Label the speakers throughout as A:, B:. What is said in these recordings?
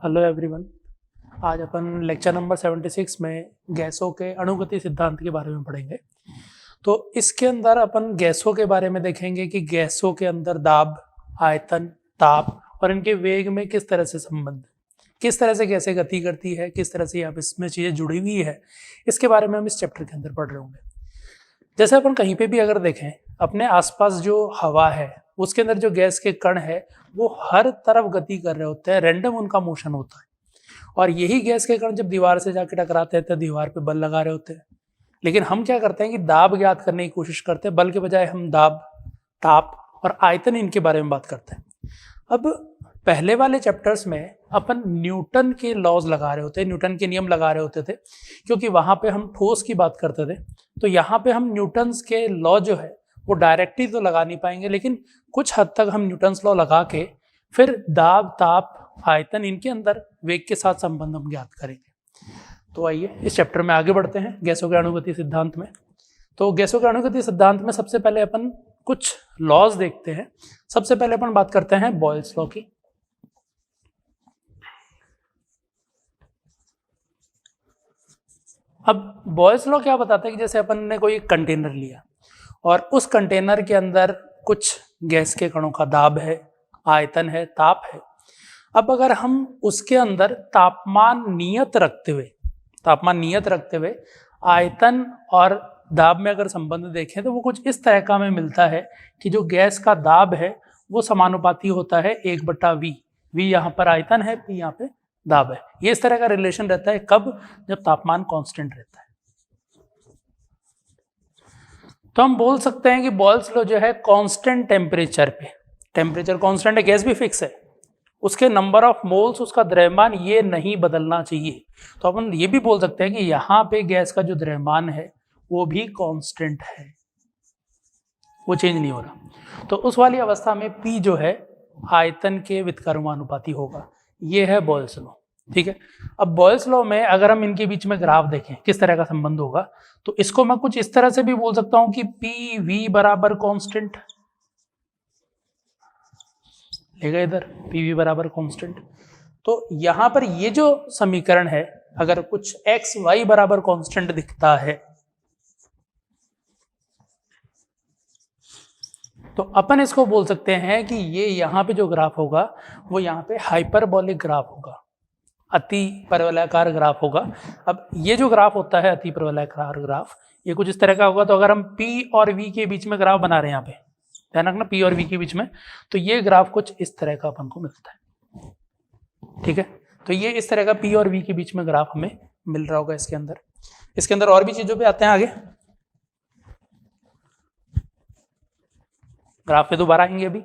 A: Hello everyone. आज अपन lecture number 76 में गैसों के अणुगति सिद्धांत के बारे में पढ़ेंगे। तो इसके अंदर अपन गैसों के बारे में देखेंगे कि गैसों के अंदर दाब, आयतन, ताप और इनके वेग में किस तरह से संबंध, किस तरह से गैसें गति करती है, किस तरह से आप इसमें चीज़ें जुड़ी हुई है, इसके बारे में हम इस चैप्टर के अंदर पढ़ रहे होंगे। जैसे अपन कहीं पे भी अगर देखें, अपने आसपास जो हवा है उसके अंदर जो गैस के कण है वो हर तरफ गति कर रहे होते हैं, रैंडम उनका मोशन होता है। और यही गैस के कण जब दीवार से जाके टकराते हैं तो दीवार पे बल लगा रहे होते हैं। लेकिन हम क्या करते हैं कि दाब ज्ञात करने की कोशिश करते हैं, बल के बजाय हम दाब, ताप और आयतन इनके बारे में बात करते हैं। अब पहले वाले चैप्टर्स में अपन न्यूटन के लॉज लगा रहे होते, न्यूटन के नियम लगा रहे होते थे, क्योंकि वहां पे हम ठोस की बात करते थे। तो यहाँ पे हम न्यूटन्स के लॉ जो है वो डायरेक्टली तो लगा नहीं पाएंगे, लेकिन कुछ हद तक हम न्यूटन्स लॉ लगा के फिर दाब, ताप, आयतन इनके अंदर वेग के साथ संबंध हम ज्ञात करेंगे। तो आइए इस चैप्टर में आगे बढ़ते हैं गैसों के अणुगति सिद्धांत में। तो गैसों के अणुगति सिद्धांत में सबसे पहले अपन कुछ लॉज देखते हैं। सबसे पहले अपन बात करते हैं बॉयल्स लॉ की। अब बॉयल्स लॉ क्या बताता है कि जैसे अपन ने कोई कंटेनर लिया और उस कंटेनर के अंदर कुछ गैस के कणों का दाब है, आयतन है, ताप है। अब अगर हम उसके अंदर तापमान नियत रखते हुए आयतन और दाब में अगर संबंध देखें तो वो कुछ इस तरह का हमें मिलता है कि जो गैस का दाब है वो समानुपाती होता है 1/V। V यहाँ पर आयतन है, P यहाँ पे दाब है। ये इस तरह का रिलेशन रहता है कब, जब तापमान कांस्टेंट रहता है। तो हम बोल सकते हैं कि बॉयल्स लॉ जो है कांस्टेंट टेम्परेचर पे, टेम्परेचर कांस्टेंट है, गैस भी फिक्स है, उसके नंबर ऑफ मोल्स, उसका द्रव्यमान ये नहीं बदलना चाहिए। तो अपन ये भी बोल सकते हैं कि यहाँ पे गैस का जो द्रव्यमान है वो भी कांस्टेंट है, वो चेंज नहीं हो रहा। तो उस वाली अवस्था में P जो है आयतन के व्युत्क्रमानुपाती होगा। ये है बॉयल्स लॉ। ठीक है। अब बॉयल्स लॉ में अगर हम इनके बीच में ग्राफ देखें किस तरह का संबंध होगा, तो इसको मैं कुछ इस तरह से भी बोल सकता हूं कि पी वी बराबर कांस्टेंट लेगा, इधर पी वी बराबर कांस्टेंट। तो यहां पर ये जो समीकरण है, अगर कुछ एक्स वाई बराबर कांस्टेंट दिखता है तो अपन इसको बोल सकते हैं कि ये यहाँ पे जो ग्राफ होगा वो यहाँ पे हाइपरबोलिक ग्राफ होगा, अति परवलयाकार ग्राफ होगा। अब ये जो ग्राफ होता है अति परवलयाकार ग्राफ, ये कुछ इस तरह का होगा। तो अगर हम P और V के बीच में ग्राफ बना रहे हैं, यहाँ पे ध्यान रखना P और V के बीच में, तो ये ग्राफ कुछ इस तरह का अपन को मिलता है। ठीक है। तो ये इस तरह का P और V के बीच में ग्राफ हमें मिल रहा होगा इसके अंदर और भी चीजों पे आते हैं आगे, ग्राफ पे दोबारा आएंगे अभी।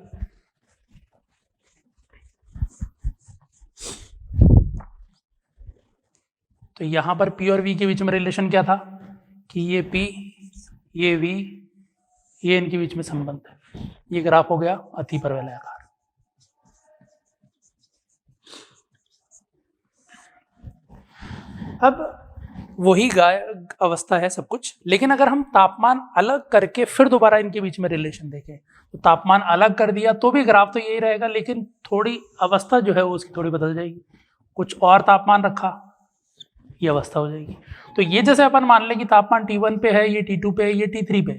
A: तो यहां पर P और V के बीच में रिलेशन क्या था कि ये P, ये V, ये इनके बीच में संबंध है। ये ग्राफ हो गया अति परवलयाकार। अब वही अवस्था है सब कुछ, लेकिन अगर हम तापमान अलग करके फिर दोबारा इनके बीच में रिलेशन देखें, तो तापमान अलग कर दिया तो भी ग्राफ तो यही रहेगा, लेकिन थोड़ी अवस्था जो है वो उसकी थोड़ी बदल जाएगी। कुछ और तापमान रखा, ये अवस्था हो जाएगी। तो ये जैसे अपन मान लें कि तापमान T1 पे है, ये T2 पे है, ये T3 पे है,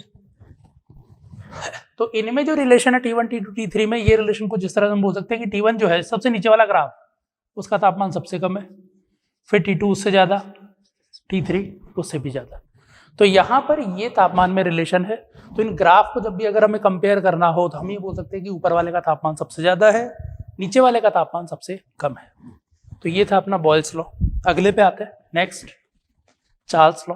A: तो इनमें जो रिलेशन है T1, T2, T3 में, ये रिलेशन कुछ इस तरह से हम बोल सकते हैं कि T1 जो है सबसे नीचे वाला ग्राफ, उसका तापमान सबसे कम है, फिर T2 उससे ज्यादा, T3 उससे भी ज्यादा। तो यहाँ पर ये तापमान में रिलेशन है। तो इन ग्राफ को जब भी अगर हमें कंपेयर करना हो तो हम ये बोल सकते हैं कि ऊपर वाले का तापमान सबसे ज्यादा है, नीचे वाले का तापमान सबसे कम है। तो ये था अपना बॉयल्स लॉ। अगले पे आते हैं, next Charles law.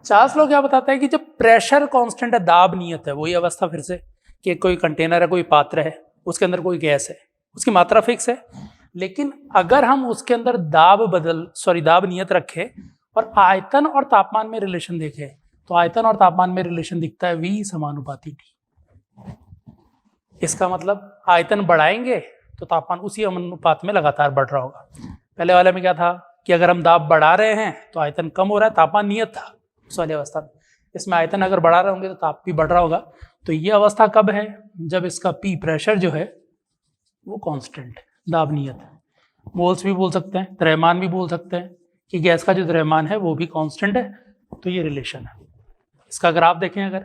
A: Charles law क्या बताता है कि जब प्रेशर कांस्टेंट है, दाब नियत है, वही अवस्था फिर से कि कोई कंटेनर है, कोई पात्र है, उसके अंदर कोई गैस है, उसकी मात्रा फिक्स है, लेकिन अगर हम उसके अंदर दाब नियत रखें और आयतन और तापमान में रिलेशन देखें, तो आयतन और तापमान में रिलेशन दिखता है V समानुपाती T। इसका मतलब आयतन बढ़ाएंगे तो तापमान उसी अनुपात में लगातार बढ़ रहा होगा। पहले वाले में क्या था कि अगर हम दाब बढ़ा रहे हैं तो आयतन कम हो रहा है, तापमान नियत था उस वाली अवस्था में। इसमें आयतन अगर बढ़ा रहे होंगे तो ताप भी बढ़ रहा होगा। तो ये अवस्था कब है? जब इसका पी प्रेशर जो है वो कांस्टेंट है, दाब नियत है। मोल्स भी बोल सकते हैं, द्रव्यमान भी बोल सकते हैं कि गैस का जो द्रव्यमान है वो भी कांस्टेंट है। तो ये रिलेशन है। इसका ग्राफ देखें अगर,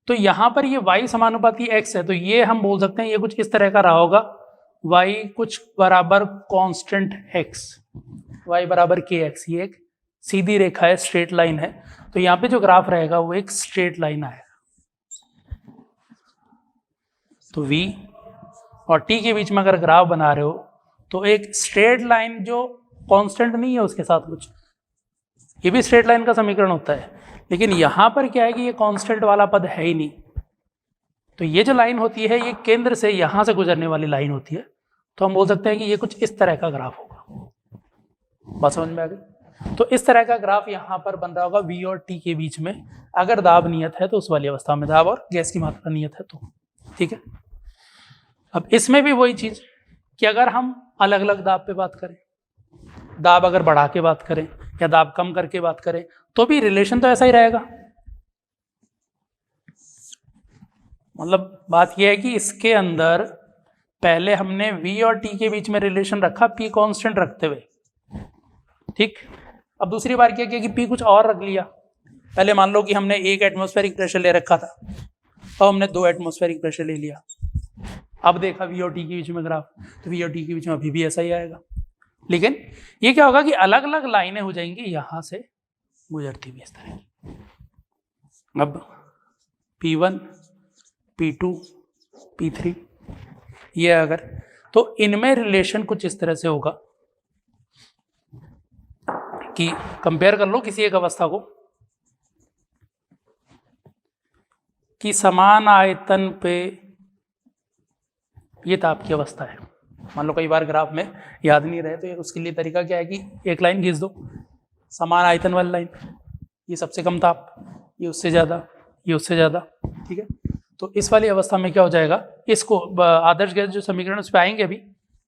A: तो यहाँ पर ये y समानुपाती x है, तो ये हम बोल सकते हैं ये कुछ इस तरह का रहा होगा, y कुछ बराबर कांस्टेंट x, y बराबर kx। ये एक सीधी रेखा है, स्ट्रेट लाइन है। तो यहाँ पे जो ग्राफ रहेगा वो एक स्ट्रेट लाइन आएगा। तो v और t के बीच में अगर ग्राफ बना रहे हो तो एक स्ट्रेट लाइन जो कांस्टेंट नहीं है उसके साथ कुछ, ये भी स्ट्रेट लाइन का समीकरण होता है, लेकिन यहां पर क्या है कि ये कांस्टेंट वाला पद है ही नहीं। तो ये जो लाइन होती है ये केंद्र से यहां से गुजरने वाली लाइन होती है। तो हम बोल सकते हैं कि ये कुछ इस तरह का ग्राफ होगा। बात समझ में आ गई? तो इस तरह का ग्राफ यहां पर बन रहा होगा v और t के बीच में, अगर दाब नियत है तो उस वाली अवस्था में, दाब और गैस की मात्रा नियत है तो। ठीक है, अब इसमें भी वही चीज कि अगर हम अलग अलग दाब पे बात करें, दाब अगर बढ़ा के बात करें या दाब कम करके बात करें, तो भी रिलेशन तो ऐसा ही रहेगा। मतलब बात यह है कि इसके अंदर पहले हमने v और t के बीच में रिलेशन रखा p कांस्टेंट रखते हुए। ठीक, अब दूसरी बार क्या किया कि p कुछ और रख लिया। पहले मान लो कि हमने 1 एटमॉस्फेरिक प्रेशर ले रखा था, अब हमने 2 एटमॉस्फेरिक प्रेशर ले लिया। अब देखा v और t के बीच में ग्राफ, तो v और t के बीच में अभी भी ऐसा ही आएगा। लेकिन ये क्या होगा कि अलग अलग लाइनें हो जाएंगी यहां से गुजरती हुई इस तरह की। अब P1, P2, P3 ये अगर, तो इनमें रिलेशन कुछ इस तरह से होगा कि कंपेयर कर लो किसी एक अवस्था को कि समान आयतन पे ये ताप की अवस्था है। मान लो कई बार ग्राफ में याद नहीं रहे तो उसके लिए तरीका क्या है कि एक लाइन खींच दो, समान आयतन वाली लाइन, ये सबसे कम ताप, ये उससे ज़्यादा, ये उससे ज़्यादा। ठीक है, तो इस वाली अवस्था में क्या हो जाएगा, इसको आदर्श गैस जो समीकरण उस पर आएंगे अभी,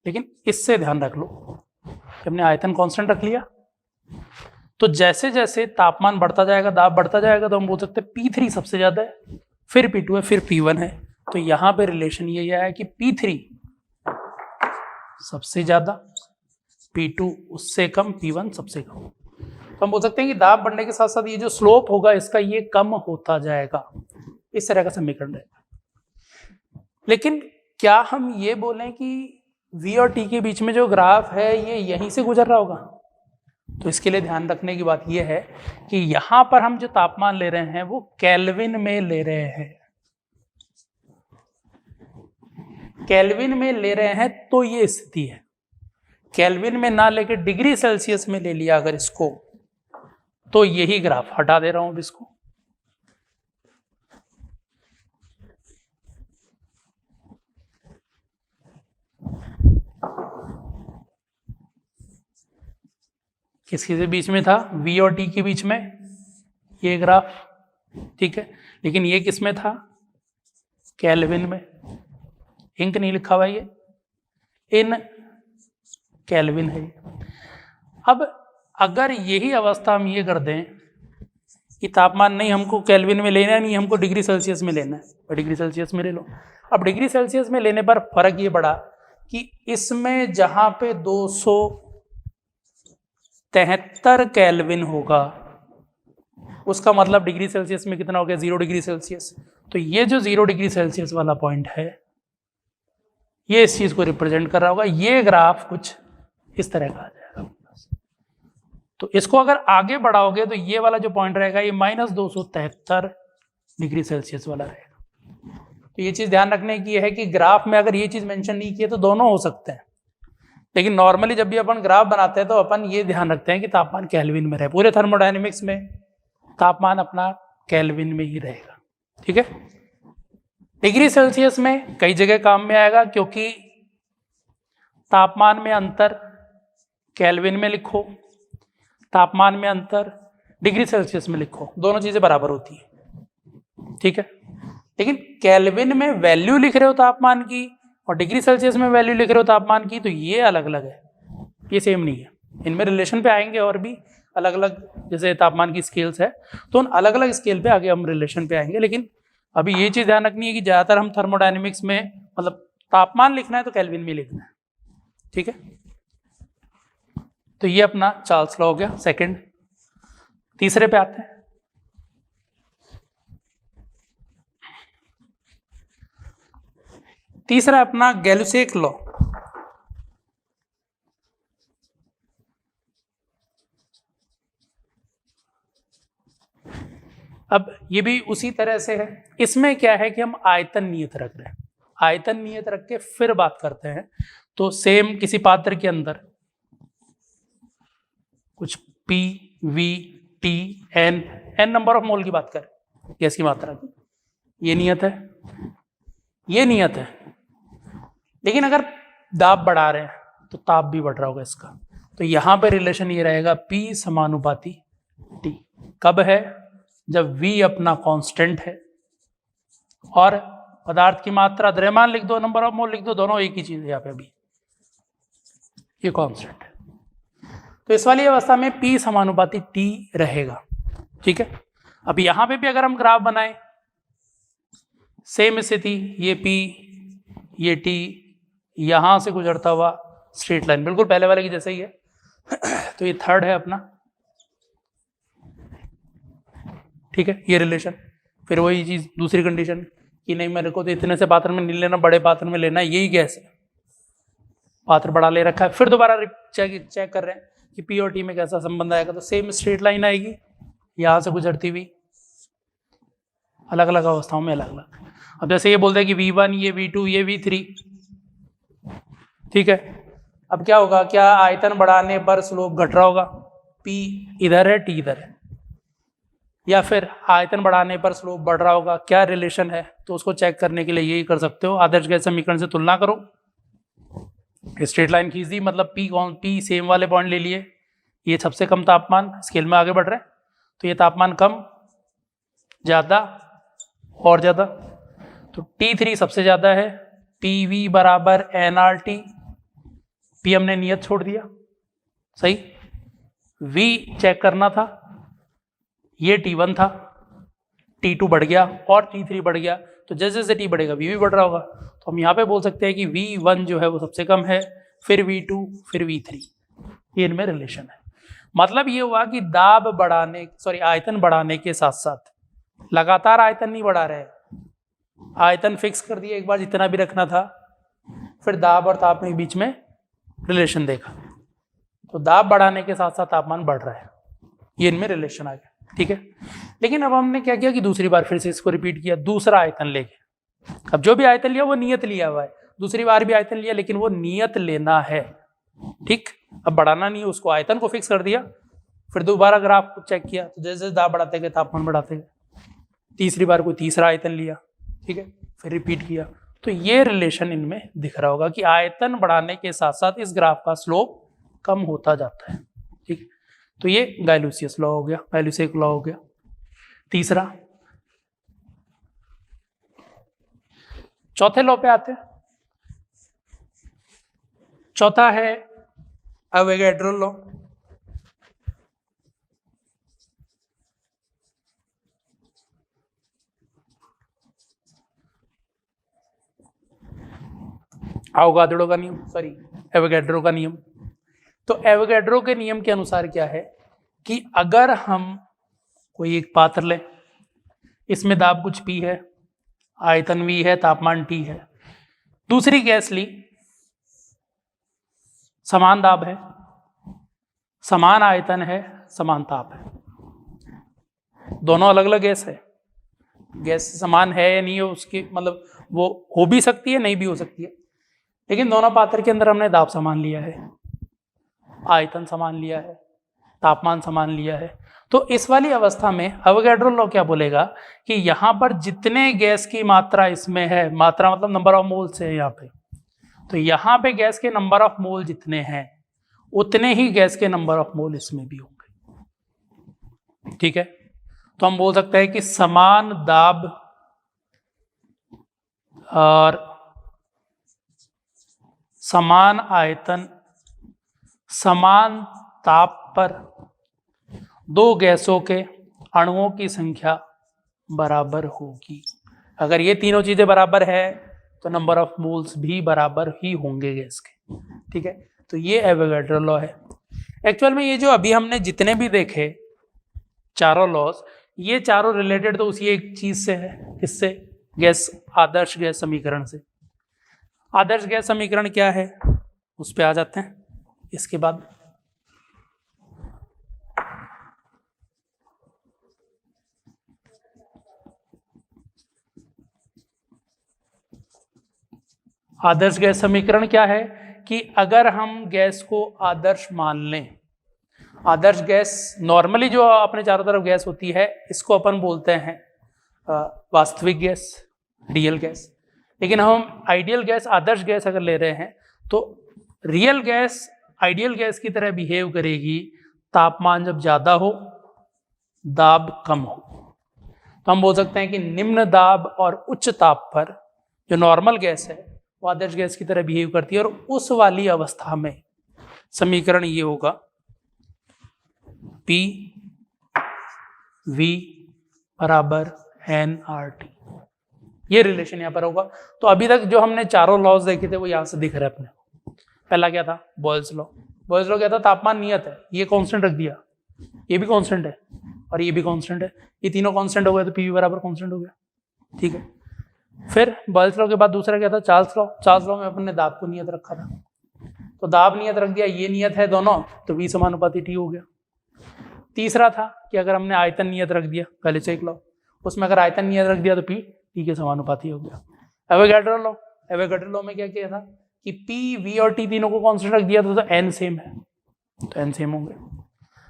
A: लेकिन इससे ध्यान रख लो कि हमने आयतन कांस्टेंट रख लिया। तो जैसे जैसे तापमान बढ़ता जाएगा, दाब बढ़ता जाएगा, तो हम बोल सकते हैं P3 सबसे ज़्यादा है, फिर P2 है, फिर P1 है। तो यहाँ पे रिलेशन ये है कि P3 सबसे ज़्यादा, P2 उससे कम, P1 सबसे कम। तो हम बोल सकते हैं कि दाब बढ़ने के साथ साथ ये जो स्लोप होगा इसका ये कम होता जाएगा। इस तरह का समीकरण रहेगा। लेकिन क्या हम ये बोलें कि V और T के बीच में जो ग्राफ है ये यहीं से गुजर रहा होगा? तो इसके लिए ध्यान रखने की बात यह है कि यहां पर हम जो तापमान ले रहे हैं वो केल्विन में ले रहे हैं। केल्विन में ले रहे हैं तो ये स्थिति है। केल्विन में ना लेके डिग्री सेल्सियस में ले लिया अगर इसको, तो यही ग्राफ, हटा दे रहा हूं अब इसको, किसके से बीच में था, V और T के बीच में ये ग्राफ। ठीक है, लेकिन ये किस में था, केल्विन में। इंक नहीं लिखा हुआ, ये इन केल्विन है। अब अगर यही अवस्था हम ये कर दें कि तापमान नहीं हमको केल्विन में लेना है, नहीं हमको डिग्री सेल्सियस में लेना है, और डिग्री सेल्सियस में ले लो। अब डिग्री सेल्सियस में लेने पर फर्क ये पड़ा कि इसमें जहां पे 273 केल्विन होगा उसका मतलब डिग्री सेल्सियस में कितना हो गया, 0 डिग्री सेल्सियस। तो ये जो 0 डिग्री सेल्सियस वाला पॉइंट है ये इस चीज को रिप्रेजेंट कर रहा होगा। ये ग्राफ कुछ इस तरह का आ जाएगा। तो इसको अगर आगे बढ़ाओगे तो ये वाला जो पॉइंट रहेगा ये -273 डिग्री सेल्सियस वाला रहेगा। तो ये चीज ध्यान रखने की है कि ग्राफ में अगर ये चीज मेंशन नहीं की है तो दोनों हो सकते हैं, लेकिन नॉर्मली जब भी अपन ग्राफ बनाते हैं तो अपन ये ध्यान रखते हैं कि तापमान केल्विन में रहे। पूरे थर्मोडायनेमिक्स में तापमान अपना केल्विन में ही रहेगा। ठीक है, डिग्री सेल्सियस में कई जगह काम में आएगा, क्योंकि तापमान में अंतर केल्विन में लिखो, तापमान में अंतर डिग्री सेल्सियस में लिखो, दोनों चीजें बराबर होती है। ठीक है, लेकिन केल्विन में वैल्यू लिख रहे हो तापमान की और डिग्री सेल्सियस में वैल्यू लिख रहे हो तापमान की, तो ये अलग अलग है। ये सेम नहीं है। इनमें रिलेशन पे आएंगे और भी अलग अलग, जैसे तापमान की स्केल्स है तो उन अलग अलग स्केल पे आगे हम रिलेशन पे आएंगे। लेकिन अभी ये चीज़ ध्यान रखनी है कि ज़्यादातर हम थर्मोडायनेमिक्स में मतलब तापमान लिखना है तो केल्विन में लिखना है, ठीक है। तो ये अपना चार्ल्स लॉ हो गया सेकंड। तीसरे पे आते हैं। तीसरा अपना गैलुसेक लॉ। अब ये भी उसी तरह से है। इसमें क्या है कि हम आयतन नियत रख रहे हैं, आयतन नियत रख के फिर बात करते हैं। तो सेम किसी पात्र के अंदर कुछ P V T N N number of mole की बात करें गैस की मात्रा की, ये नियत है, ये नियत है। लेकिन अगर दाब बढ़ा रहे हैं तो ताप भी बढ़ रहा होगा इसका। तो यहां पे रिलेशन ये रहेगा P समानुपाती T। कब है? जब V अपना कांस्टेंट है और पदार्थ की मात्रा, द्रव्यमान लिख दो, नंबर ऑफ मोल लिख दो, दोनों एक ही चीज है यहाँ पे। अभी ये कांस्टेंट है तो इस वाली अवस्था में P समानुपाती T रहेगा, ठीक है। अब यहां पे भी अगर हम ग्राफ बनाएं, सेम स्थिति, ये P ये T, यहां से गुजरता हुआ स्ट्रेट लाइन बिल्कुल पहले वाले की जैसे ही है। तो ये थर्ड है अपना, ठीक है, ये रिलेशन। फिर वही चीज दूसरी कंडीशन कि नहीं मेरे को तो इतने से पात्र में नहीं लेना, बड़े पात्र में लेना है, यही गैस है, पात्र बड़ा ले रखा है। फिर दोबारा चेक कर रहे हैं कि P और T में कैसा संबंध आएगा। तो सेम स्ट्रेट लाइन आएगी यहां से गुजरती हुई, अलग अलग अवस्थाओं में अलग अलग। अब जैसे ये बोलते हैं कि V1 ये V2 ये V3, ठीक है। अब क्या होगा, क्या आयतन बढ़ाने पर स्लोप घट रहा होगा? P इधर है, T इधर है। या फिर आयतन बढ़ाने पर स्लोप बढ़ रहा होगा, क्या रिलेशन है? तो उसको चेक करने के लिए यही कर सकते हो, आदर्श गैस समीकरण से तुलना करो, स्ट्रेट लाइन खींच दी, मतलब P सेम वाले पॉइंट ले लिए, ये सबसे कम तापमान, स्केल में आगे बढ़ रहे हैं तो ये तापमान कम, ज्यादा और ज्यादा। तो T3 सबसे ज्यादा है, PV बराबर nRT, P हमने नियत छोड़ दिया, सही। V चेक करना था, ये T1 था, T2 बढ़ गया और T3 बढ़ गया। तो जैसे जैसे T बढ़ेगा V भी बढ़ रहा होगा। तो हम यहाँ पे बोल सकते हैं कि V1 जो है वो सबसे कम है, फिर V2, फिर V3, ये इनमें रिलेशन है। मतलब ये हुआ कि दाब बढ़ाने, आयतन बढ़ाने के साथ साथ लगातार आयतन नहीं बढ़ा रहे, आयतन फिक्स कर दिया एक बार जितना भी रखना था, फिर दाब और ताप में बीच में रिलेशन देखा, तो दाब बढ़ाने के साथ साथ तापमान बढ़ रहा है, ये इनमें रिलेशन आ गया, ठीक है। लेकिन अब हमने क्या किया कि दूसरी बार फिर से इसको रिपीट किया, दूसरा आयतन लेके। अब जो भी आयतन लिया वो नियत लिया हुआ है, दूसरी बार भी आयतन लिया लेकिन वो नियत लेना है, ठीक। अब बढ़ाना नहीं है उसको, आयतन को फिक्स कर दिया, फिर दोबारा ग्राफ को चेक किया, तो जैसे दाब बढ़ाते गए तापमान बढ़ाते गए। तीसरी बार कोई तीसरा आयतन लिया, ठीक है, फिर रिपीट किया। तो ये रिलेशन इनमें दिख रहा होगा कि आयतन बढ़ाने के साथ साथ इस ग्राफ का स्लोप कम होता जाता है, ठीक। तो ये गैलूसियस लॉ हो गया, गैलुसेक लॉ हो गया तीसरा। चौथे लॉ पे आते हैं। चौथा है अवोगाड्रो लॉ। अवोगाड्रो का नियम, एवोगाड्रो का नियम। तो एवोगाड्रो के नियम के अनुसार क्या है कि अगर हम कोई एक पात्र लें, इसमें दाब कुछ P है, आयतन V है, तापमान T है, दूसरी गैस ली, समान दाब है, समान आयतन है, समान ताप है, दोनों अलग अलग गैस है, गैस समान है या नहीं है उसकी मतलब वो हो भी सकती है नहीं भी हो सकती है, लेकिन दोनों पात्र के अंदर हमने दाब समान लिया है, आयतन समान लिया है, तापमान समान लिया है। तो इस वाली अवस्था में अवोगाड्रो लॉ क्या बोलेगा कि यहां पर जितने गैस की मात्रा इसमें है, मात्रा मतलब नंबर ऑफ मोल्स है यहाँ पे, तो यहां पे गैस के नंबर ऑफ मोल जितने हैं उतने ही गैस के नंबर ऑफ मोल इसमें भी होंगे, ठीक है। तो हम बोल सकते हैं कि समान दाब और समान आयतन समान ताप पर दो गैसों के अणुओं की संख्या बराबर होगी। अगर ये तीनों चीजें बराबर है तो नंबर ऑफ मोल्स भी बराबर ही होंगे गैस के। ठीक है, तो ये एवोगाड्रो लॉ है। एक्चुअल में ये जो अभी हमने जितने भी देखे चारों लॉज, ये चारों रिलेटेड तो उसी एक चीज से है। किससे? गैस, आदर्श गैस समीकरण से। आदर्श गैस समीकरण क्या है उस पे आ जाते हैं इसके बाद। आदर्श गैस समीकरण क्या है कि अगर हम गैस को आदर्श मान लें, आदर्श गैस नॉर्मली जो अपने चारों तरफ गैस होती है इसको अपन बोलते हैं वास्तविक गैस, रियल गैस। लेकिन हम आइडियल गैस, आदर्श गैस अगर ले रहे हैं तो रियल गैस आइडियल गैस की तरह बिहेव करेगी तापमान जब ज्यादा हो, दाब कम हो। तो हम बोल सकते हैं कि निम्न दाब और उच्च ताप पर जो नॉर्मल गैस है वो आदर्श गैस की तरह बिहेव करती है। और उस वाली अवस्था में समीकरण ये होगा पी वी बराबर एन आर टी। ये रिलेशन यहां पर होगा। तो अभी तक जो हमने चारों लॉज देखे थे वो यहां से दिख रहे अपने। पहला क्या था? Boyle's law. बॉयल्स लॉ क्या था? तापमान नियत है, ये कांस्टेंट रख दिया, ये भी कांस्टेंट है और ये भी कांस्टेंट है, ये तीनों कांस्टेंट हो गए तो पीवी बराबर कांस्टेंट हो गया। ठीक है, फिर बॉयल्स लॉ के बाद दूसरा क्या था? Charles law. चार्ल्स लॉ में अपन ने दाब को नियत रखा था, तो दाब नियत रख दिया, ये नियत है दोनों, तो V समानुपाती T हो गया। तीसरा था कि अगर हमने आयतन नियत रख दिया, पहले से एक लॉ, उसमें अगर आयतन नियत रख दिया तो P T के समानुपाती हो गया। एवोगाड्रो लॉ, एवोगाड्रो लॉ में क्या किया था कि P, V और T तीनों को कांस्टेंट रख दिया था, तो N सेम है, तो N सेम होंगे।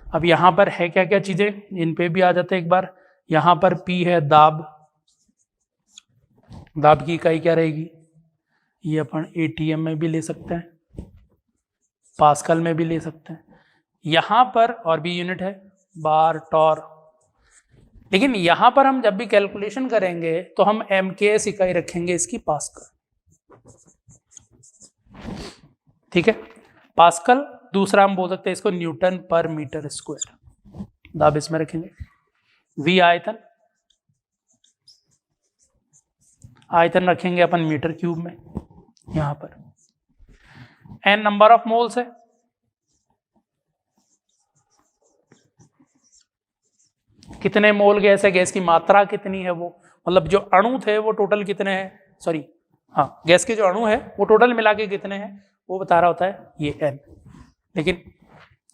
A: अब यहाँ पर है क्या क्या चीजें, इन पे भी आ जाते हैं एक बार। यहाँ पर P है दाब, दाब की इकाई क्या रहेगी? ये अपन ATM में भी ले सकते हैं, पास्कल में भी ले सकते हैं। यहाँ पर और भी यूनिट है बार टॉर। लेकिन यहाँ पर हम जब भी कैलकुलेशन करेंगे तो हम MKS इकाई रखेंगे इसकी पास्कल। ठीक है, पास्कल। दूसरा हम बोल सकते हैं इसको न्यूटन पर मीटर स्क्वायर, दाब इसमें रखेंगे। V आयतन, आयतन रखेंगे अपन मीटर क्यूब में यहां पर। N नंबर ऑफ मोल्स है, कितने मोल गैस है, गैस की मात्रा कितनी है, वो मतलब जो अणु थे वो टोटल कितने हैं, सॉरी हाँ, गैस के जो अणु है वो टोटल मिला के कितने हैं वो बता रहा होता है ये N। लेकिन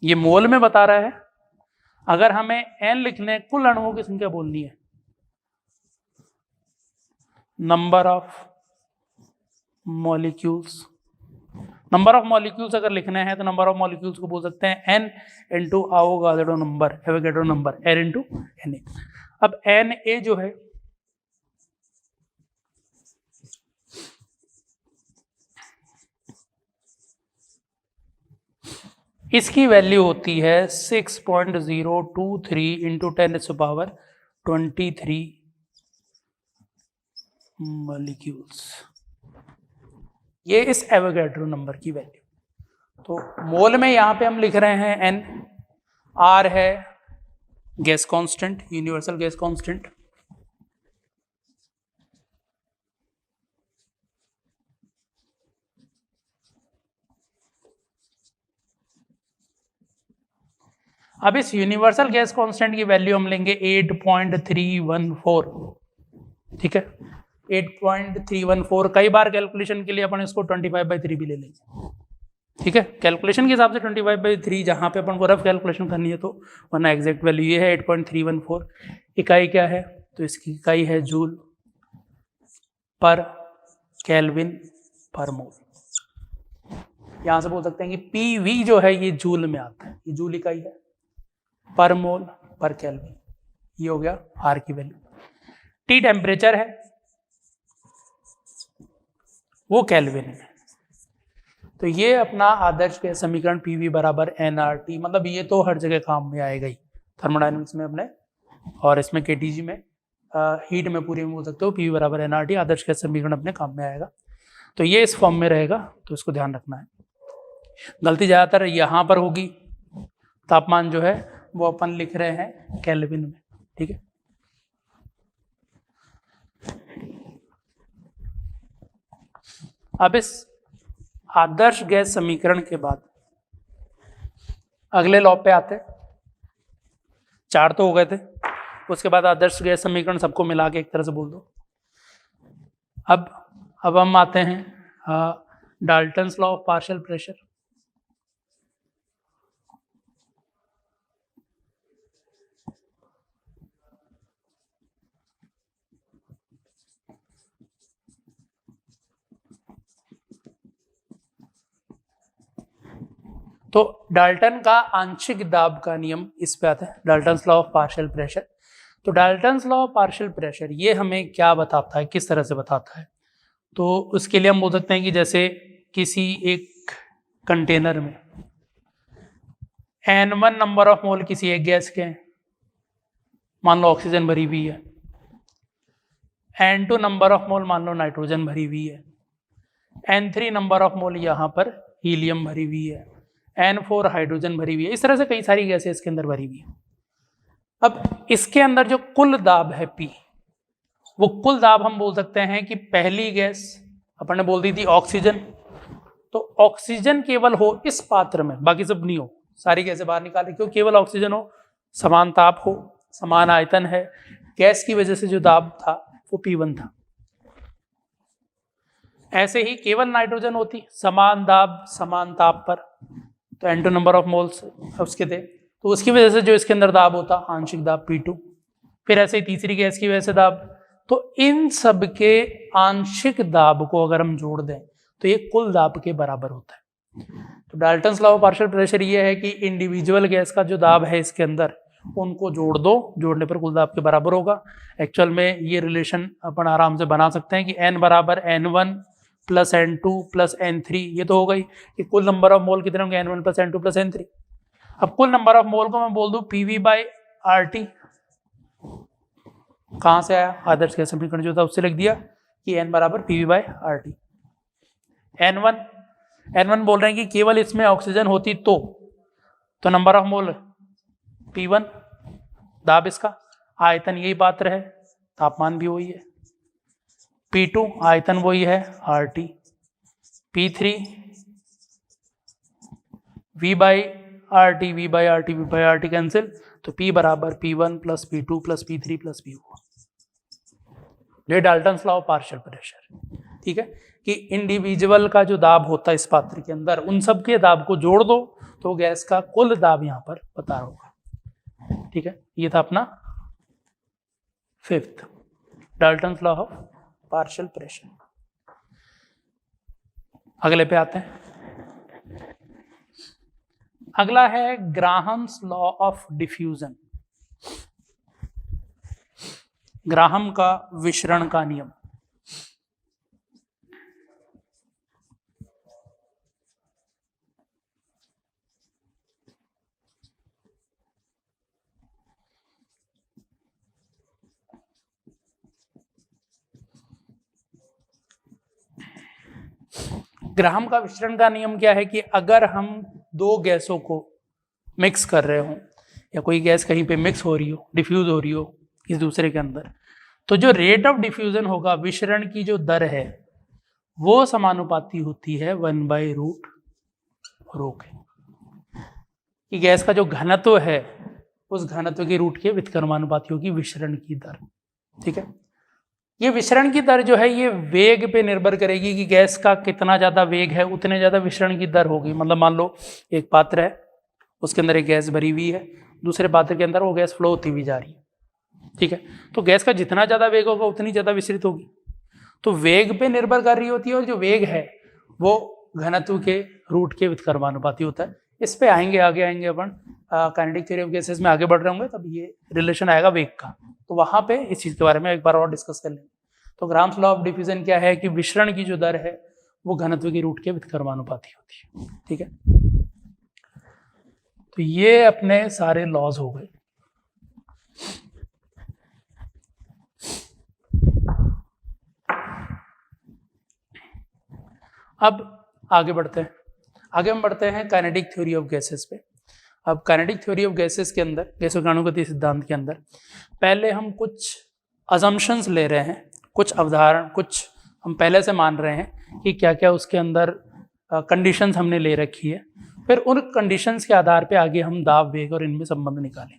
A: ये मोल में बता रहा है। अगर हमें N लिखने, कुल अणुओं की संख्या बोलनी है, number of molecules, number of molecules अगर लिखने हैं तो नंबर ऑफ मॉलिक्यूल्स को बोल सकते हैं N into Avogadro number, Avogadro number N into Na। अब Na जो है इसकी वैल्यू होती है 6.023 इंटू 10⁻23 मॉलिक्यूल्स। ये इस एवोगाड्रो नंबर की वैल्यू। तो मोल में यहां पे हम लिख रहे हैं N, R है gas constant, universal gas constant, अब इस यूनिवर्सल गैस कांस्टेंट की वैल्यू हम लेंगे 8.314। ठीक है, 8.314। कई बार कैलकुलेशन के लिए अपन इसको 25/3 भी ले लेंगे। ठीक है, कैलकुलेशन के हिसाब से 25/3 जहां पे अपन को रफ कैलकुलेशन करनी है तो, वरना एग्जैक्ट वैल्यू ये है 8.314। इकाई क्या है? तो इसकी इकाई है जूल पर केल्विन पर मोल। यहां से बोल सकते हैं कि PV जो है ये जूल में आता है, ये जूल इकाई है, पर मोल पर केल्विन, ये हो गया R की वैल्यू। T टेम्परेचर है, वो केल्विन है। तो ये अपना आदर्श गैस समीकरण PV बराबर nRT, मतलब ये तो हर जगह काम में आएगा ही, थर्मोडायनेमिक्स में अपने, और इसमें KTG में, हीट में पूरी में बोल सकते हो PV बराबर nRT, आदर्श गैस समीकरण अपने काम में आएगा। तो ये इस फॉर्म में रहेगा, तो इसको ध्यान रखना है। गलती ज़्यादातर यहाँ पर होगी, तापमान जो है वो अपन लिख रहे हैं केल्विन में, ठीक है। अब इस आदर्श गैस समीकरण के बाद अगले लॉ पे आते हैं। 4 तो हो गए थे, उसके बाद आदर्श गैस समीकरण सबको मिला के एक तरह से बोल दो। अब हम आते हैं Dalton's law of partial pressure. तो डाल्टन का आंशिक दाब का नियम इस पे आता है, Dalton's law of partial pressure. तो Dalton's law of partial pressure ये हमें क्या बताता है, किस तरह से बताता है? तो उसके लिए हम बोल सकते हैं कि जैसे किसी एक कंटेनर में N1 नंबर ऑफ मोल किसी एक गैस के हैं, मान लो ऑक्सीजन भरी हुई है, N2 नंबर ऑफ मोल मान लो नाइट्रोजन भरी हुई है, N3 नंबर ऑफ मोल यहाँ पर हीलियम भरी हुई है, N4 हाइड्रोजन भरी हुई है। इस तरह से कई सारी गैसें इसके अंदर भरी हुई है। अब इसके अंदर जो कुल दाब है P, वो कुल दाब हम बोल सकते हैं कि पहली गैस अपन ने बोल दी थी ऑक्सीजन, तो ऑक्सीजन केवल हो इस पात्र में, बाकी सब नहीं हो, सारी गैसें बाहर निकाल रही, क्यों केवल ऑक्सीजन हो, समान ताप हो, समान आयतन है, गैस की वजह से जो दाब था वो P1 था। ऐसे ही केवल नाइट्रोजन होती, समान दाब समान ताप पर, तो N2 नंबर ऑफ मोल्स उसके थे, तो उसकी वजह से जो इसके अंदर दाब होता आंशिक दाब P2। फिर ऐसे ही तीसरी गैस की वजह से दाब, तो इन सब के आंशिक दाब को अगर हम जोड़ दें तो ये कुल दाब के बराबर होता है। तो Dalton's law of partial pressure ये है कि इंडिविजुअल गैस का जो दाब है इसके अंदर, उनको जोड़ दो, जोड़ने पर कुल दाब के बराबर होगा। एक्चुअल में ये रिलेशन अपन आराम से बना सकते हैं कि N बराबर N1 plus N2 plus N3, ये तो हो गई कि कुल नंबर ऑफ मोल कितने होंगे, N1 plus N2 plus N3। अब कुल नंबर ऑफ मोल को मैं बोल दूं PV बाई RT, कहाँ से आया, आदर्श गैस समीकरण जो था उससे लिख दिया कि N बराबर PV बाई RT। N1 बोल रहे हैं कि केवल इसमें ऑक्सीजन होती तो नंबर ऑफ मोल P1, दाब इसका, आयतन यही पात्र है, तापमान भी वही है। P2 आयतन वही है RT। P3 V by RT, V by RT, V by RT cancel, तो P बराबर P1 plus P2 plus P3 plus P4। ये Dalton's law of partial pressure, ठीक है, कि इंडिविजुअल का जो दाब होता है इस पात्र के अंदर, उन सब के दाब को जोड़ दो तो गैस का कुल दाब यहाँ पर पता होगा, ठीक है। ये था अपना 5th Dalton's law of partial pressure. अगले पे आते हैं। अगला है Graham's law of diffusion, Graham का विशरण का नियम। ग्राहम का विशरण का नियम क्या है कि अगर हम दो गैसों को मिक्स कर रहे हो, या कोई गैस कहीं पे मिक्स हो रही हो, डिफ्यूज हो रही हो इस दूसरे के अंदर, तो जो रेट ऑफ डिफ्यूजन होगा, विशरण की जो दर है, वो समानुपाती होती है 1/√ρ के। कि गैस का जो घनत्व है उस घनत्व के रूट के व्युत्क्रमानुपाती होगी विशरण की दर, ठीक है। ये विशरण की दर जो है ये वेग पे निर्भर करेगी कि गैस का कितना ज्यादा वेग है उतने ज्यादा विशरण की दर होगी। मतलब मान लो एक पात्र है, उसके अंदर एक गैस भरी हुई है, दूसरे पात्र के अंदर वो गैस फ्लो होती हुई जा रही है, ठीक है। तो गैस का जितना ज्यादा वेग होगा उतनी ज्यादा विसरित होगी, तो वेग पे निर्भर कर रही होती है, और जो वेग है वो घनत्व के रूट के व्युत्क्रमानुपाती होता है। इस पे आएंगे, आगे आएंगे अपन काइनेटिक थ्योरी ऑफ गैसेस में आगे बढ़ रहे होंगे, तब ये रिलेशन आएगा वेग का, तो वहां पे इस चीज के बारे में एक बार और डिस्कस कर लेंगे। तो ग्राहम्स लॉ ऑफ डिफ्यूजन क्या है कि विशरण की जो दर है वो घनत्व के रूट के व्युत्क्रमानुपाती होती है, ठीक है। तो ये अपने सारे लॉज हो गए। अब आगे बढ़ते हैं। आगे हम बढ़ते हैं काइनेटिक थ्योरी ऑफ गैसेस पे। अब काइनेटिक थ्योरी ऑफ गैसेस के अंदर, गैसों के अणुगति सिद्धांत के अंदर, पहले हम कुछ अजम्पशंस ले रहे हैं, कुछ अवधारण, कुछ हम पहले से मान रहे हैं कि क्या क्या उसके अंदर कंडीशंस हमने ले रखी है। फिर उन कंडीशंस के आधार पे आगे हम दाब, वेग और इनमें संबंध निकालें।